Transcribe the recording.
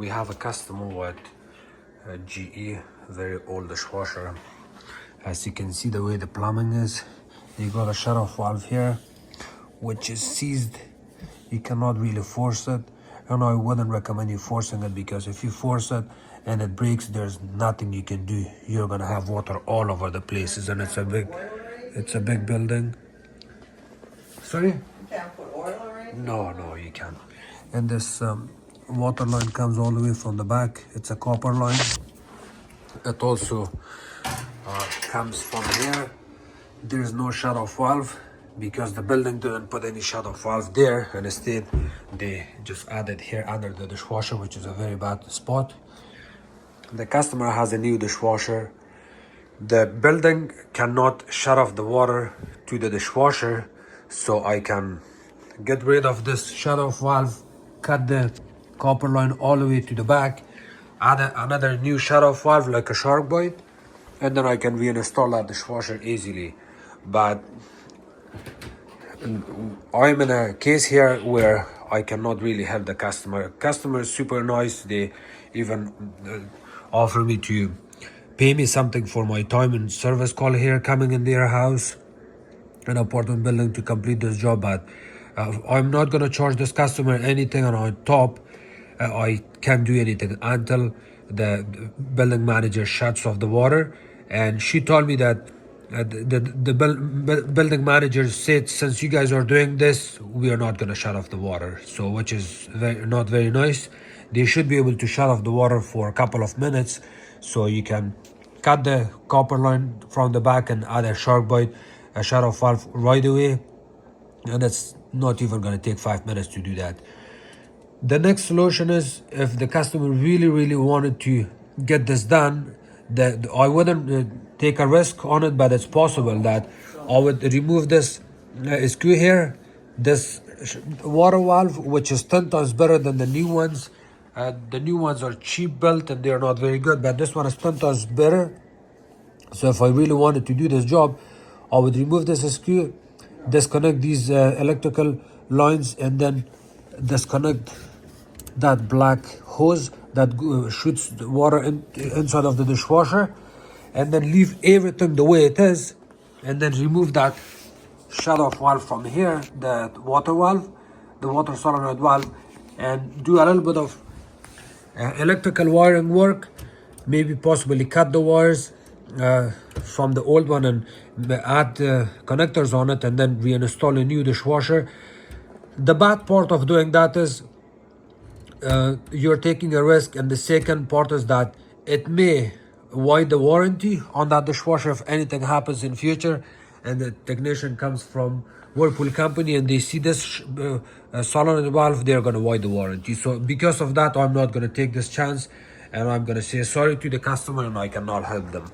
We have a customer with a GE, very old dishwasher. As you can see the way the plumbing is, you got a shut-off valve here, which is seized. You cannot really force it, and I wouldn't recommend you forcing it, because if you force it and it breaks, there's nothing you can do. You're gonna have water all over the places, and it's a big building. Sorry? You can't put oil or anything? No, you can't. And this water line comes all the way from the back. It's a copper line. It also comes from here. There's no shut-off valve because the building didn't put any shut-off valve there, and instead they just added here under the dishwasher, which is a very bad spot. The customer has a new dishwasher. The building cannot shut off the water to the dishwasher, so I can get rid of this shut-off valve, cut the copper line all the way to the back, add another new shut-off valve like a shark bite, and then I can reinstall that dishwasher easily. But I'm in a case here where I cannot really help the customer. Customer is super nice. They even offer me to pay me something for my time and service call here, coming in their house, an apartment building, to complete this job. But I'm not gonna charge this customer anything, and on top I can't do anything until the building manager shuts off the water. And she told me that the building manager said, since you guys are doing this, we are not going to shut off the water. So, which is not very nice. They should be able to shut off the water for a couple of minutes, so you can cut the copper line from the back and add a shark bite, a shut off valve right away, and it's not even going to take 5 minutes to do that. The next solution is, if the customer really wanted to get this done, that I wouldn't take a risk on it, but it's possible that I would remove this screw here, this water valve, which is 10 times better than the new ones. The new ones are cheap built and they're not very good, but this one is 10 times better. So if I really wanted to do this job, I would remove this screw, disconnect these electrical lines, and then disconnect that black hose that shoots the water inside of the dishwasher, and then leave everything the way it is, and then remove that shut-off valve from here, the water valve, the water solenoid valve, and do a little bit of electrical wiring work, maybe possibly cut the wires from the old one and add connectors on it, and then reinstall a new dishwasher. The bad part of doing that is you're taking a risk, and the second part is that it may void the warranty on that dishwasher if anything happens in future, and the technician comes from Whirlpool company and they see this solenoid valve, they're going to void the warranty. So because of that, I'm not going to take this chance, and I'm going to say sorry to the customer, and I cannot help them.